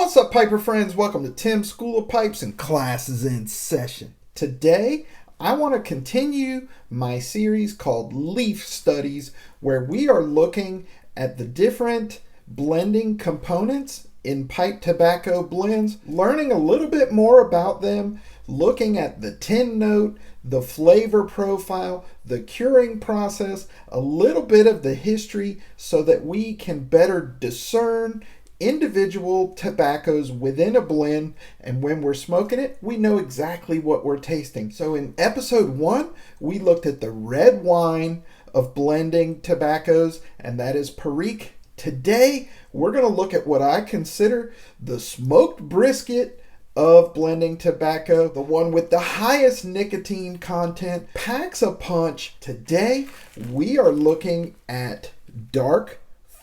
What's up, Piper friends? Welcome to Tim's School of Pipes and classes in session. Today, I want to continue my series called Leaf Studies, where we are looking at the different blending components in pipe tobacco blends, learning a little bit more about them, looking at the tin note, the flavor profile, the curing process, a little bit of the history so that we can better discern individual tobaccos within a blend, and when we're smoking it, we know exactly what we're tasting. So in episode 1, we looked at the red wine of blending tobaccos, and that is Perique. Today, we're going to look at what I consider the smoked brisket of blending tobacco, the one with the highest nicotine content, packs a punch. Today, we are looking at dark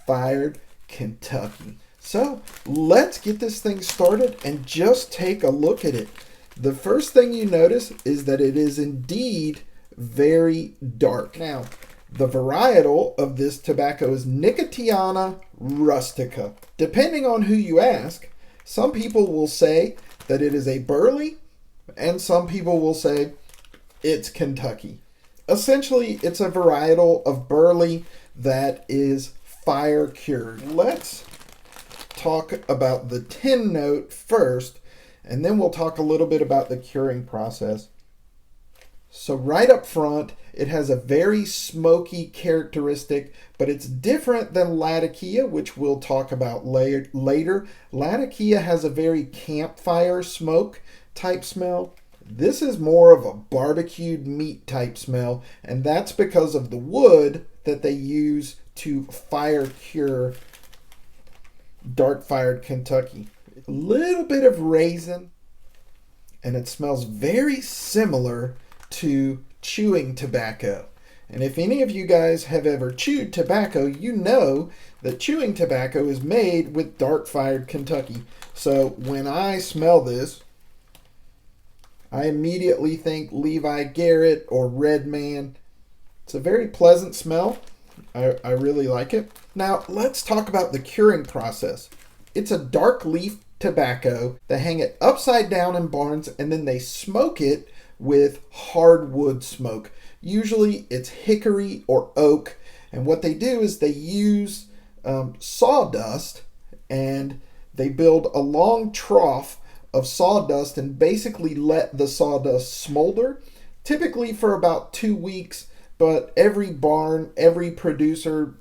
fired Kentucky. So let's get this thing started and just take a look at it. The first thing you notice is that it is indeed very dark. Now, the varietal of this tobacco is Nicotiana rustica. Depending on who you ask, some people will say that it is a burley, and some people will say it's Kentucky. Essentially, it's a varietal of burley that is fire cured. Let's talk about the tin note first, and then we'll talk a little bit about the curing process. So right up front, it has a very smoky characteristic, but it's different than Latakia, which we'll talk about later. Latakia has a very campfire smoke type smell. This is more of a barbecued meat type smell, and that's because of the wood that they use to fire cure dark fired Kentucky. A little bit of raisin, and it smells very similar to chewing tobacco. And if any of you guys have ever chewed tobacco, you know that chewing tobacco is made with dark fired Kentucky. So when I smell this, I immediately think Levi Garrett or Red Man. It's a very pleasant smell. I really like it. Now, let's talk about the curing process. It's a dark leaf tobacco. They hang it upside down in barns, and then they smoke it with hardwood smoke. Usually, it's hickory or oak. And what they do is they use sawdust, and they build a long trough of sawdust and basically let the sawdust smolder, typically for about 2 weeks. But every barn, every producer,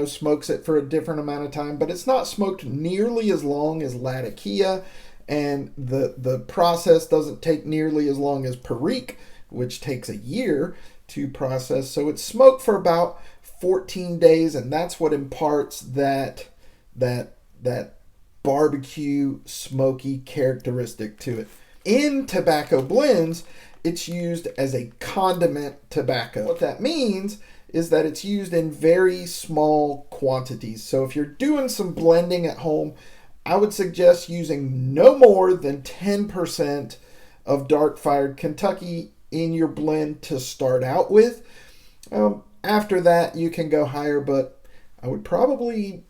smokes it for a different amount of time. But it's not smoked nearly as long as Latakia, and the process doesn't take nearly as long as Perique, which takes a year to process. So it's smoked for about 14 days, and that's what imparts that barbecue smoky characteristic to it. In tobacco blends, it's used as a condiment tobacco. What that means is that it's used in very small quantities. So if you're doing some blending at home, I would suggest using no more than 10% of dark fired Kentucky in your blend to start out with. After that, you can go higher, but I would probably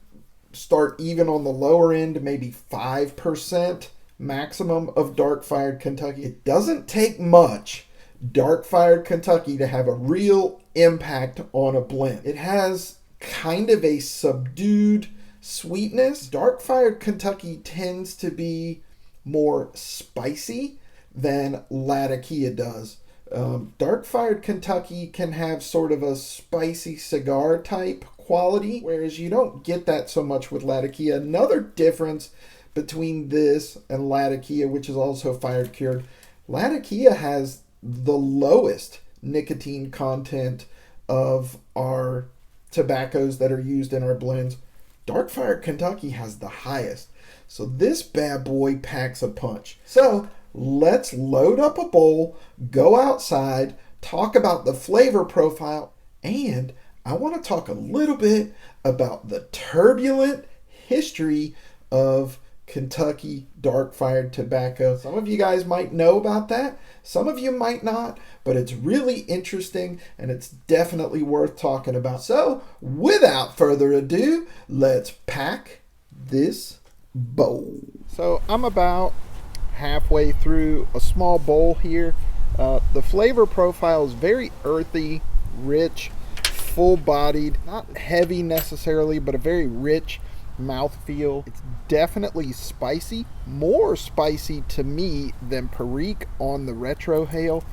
start even on the lower end, maybe 5% maximum of dark fired Kentucky. It doesn't take much dark fired Kentucky to have a real impact on a blend. It has kind of a subdued sweetness. Dark fired Kentucky tends to be more spicy than Latakia does. Dark fired Kentucky can have sort of a spicy cigar type quality, whereas you don't get that so much with Latakia. Another difference between this and Latakia, which is also fire cured, Latakia has the lowest nicotine content of our tobaccos that are used in our blends. Dark fired Kentucky has the highest. So this bad boy packs a punch. So let's load up a bowl, go outside, talk about the flavor profile, and I want to talk a little bit about the turbulent history of Kentucky dark fired tobacco. Some of you guys might know about that. Some of you might not, but it's really interesting and it's definitely worth talking about. So without further ado, let's pack this bowl. So I'm about halfway through a small bowl here. The flavor profile is very earthy, rich, full-bodied, not heavy necessarily, but a very rich mouthfeel. It's definitely spicy, more spicy to me than Perique on the Retro Hail.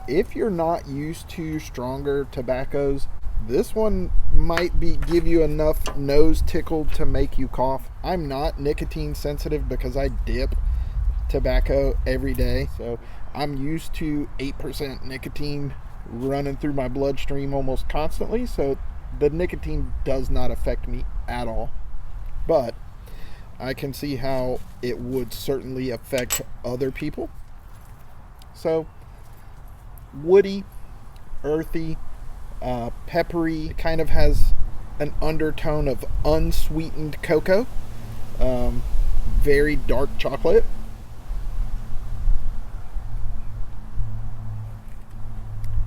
If you're not used to stronger tobaccos, this one might give you enough nose tickle to make you cough. I'm not nicotine sensitive because I dip tobacco every day, so I'm used to 8% nicotine running through my bloodstream almost constantly, so the nicotine does not affect me at all. But I can see how it would certainly affect other people. So woody, earthy, peppery. It kind of has an undertone of unsweetened cocoa, very dark chocolate.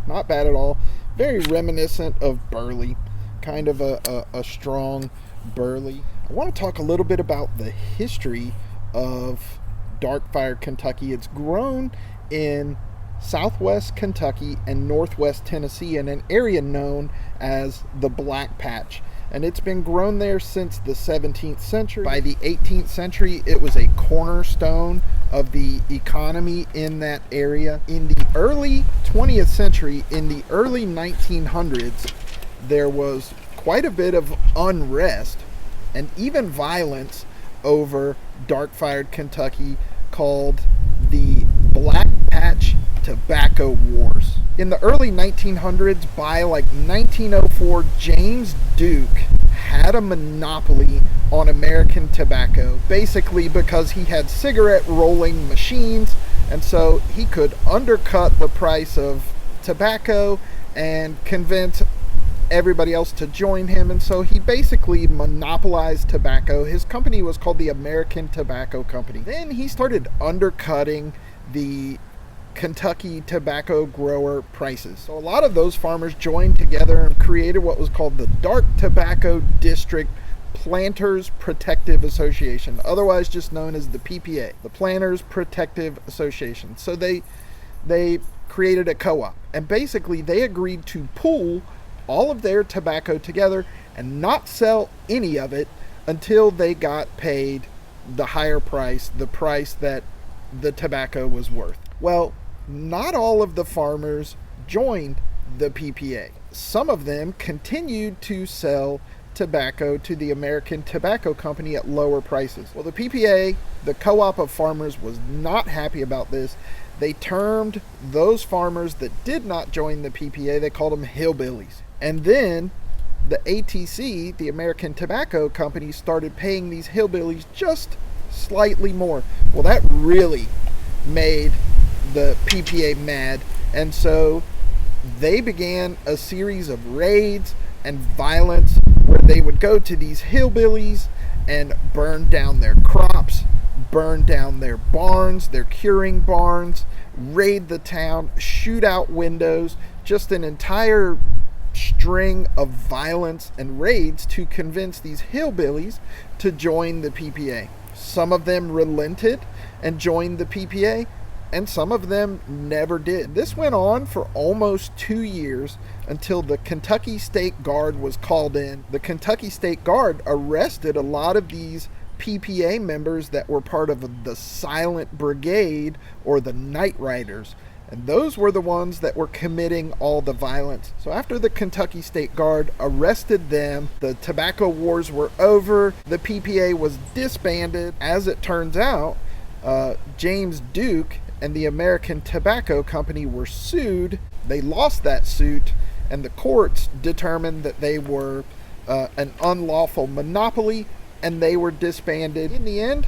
Not bad at all. Very reminiscent of burley, kind of a strong burley. I want to talk a little bit about the history of dark fired Kentucky. It's grown in southwest Kentucky and northwest Tennessee in an area known as the Black Patch. And it's been grown there since the 17th century. By the 18th century, it was a cornerstone of the economy in that area. In the early 20th century, in the early 1900s, there was quite a bit of unrest and even violence over dark-fired Kentucky called the Black Patch Tobacco Wars. In the early 1900s, by like 1904, James Duke had a monopoly on American tobacco, basically because he had cigarette rolling machines, and so he could undercut the price of tobacco and convince everybody else to join him, and so he basically monopolized tobacco. His company was called the American Tobacco Company. Then he started undercutting the Kentucky tobacco grower prices. So a lot of those farmers joined together and created what was called the Dark Tobacco District Planters Protective Association, otherwise just known as the PPA, the Planters Protective Association. So they created a co-op, and basically they agreed to pool all of their tobacco together and not sell any of it until they got paid the higher price, the price that the tobacco was worth. Well, not all of the farmers joined the PPA. Some of them continued to sell tobacco to the American Tobacco Company at lower prices. Well, the PPA, the co-op of farmers, was not happy about this. They termed those farmers that did not join the PPA, they called them hillbillies. And then the ATC, the American Tobacco Company, started paying these hillbillies just slightly more. Well, that really made the PPA mad, and so they began a series of raids and violence where they would go to these hillbillies and burn down their crops, burn down their barns, their curing barns, raid the town, shoot out windows, just an entire string of violence and raids to convince these hillbillies to join the PPA. Some of them relented and joined the PPA, and some of them never did. This went on for almost 2 years until the Kentucky State Guard was called in. The Kentucky State Guard arrested a lot of these PPA members that were part of the Silent Brigade or the Night Riders. And those were the ones that were committing all the violence. So after the Kentucky State Guard arrested them, the tobacco wars were over. The PPA was disbanded. As it turns out, James Duke and the American Tobacco Company were sued. They lost that suit, and the courts determined that they were an unlawful monopoly, and they were disbanded. In the end,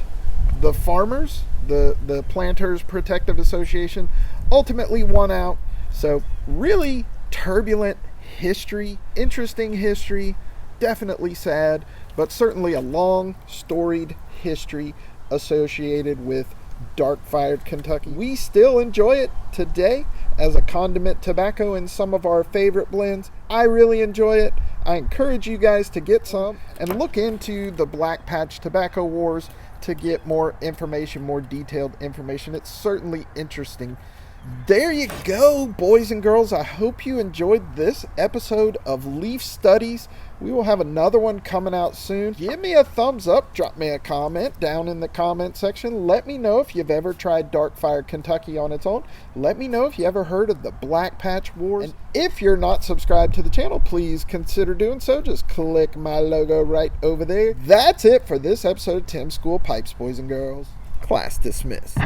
the farmers, the Planters Protective Association, ultimately won out. So really turbulent history, interesting history, definitely sad, but certainly a long storied history associated with dark-fired Kentucky. We still enjoy it today as a condiment tobacco in some of our favorite blends. I really enjoy it. I encourage you guys to get some and look into the Black Patch Tobacco Wars. to get more information, more detailed information. It's certainly interesting. There you go, boys and girls. I hope you enjoyed this episode of Leaf Studies. We will have another one coming out soon. Give me a thumbs up. Drop me a comment down in the comment section. Let me know if you've ever tried Darkfire Kentucky on its own. Let me know if you ever heard of the Black Patch Wars. And if you're not subscribed to the channel, please consider doing so. Just click my logo right over there. That's it for this episode of Tim's School of Pipes, boys and girls. Class dismissed.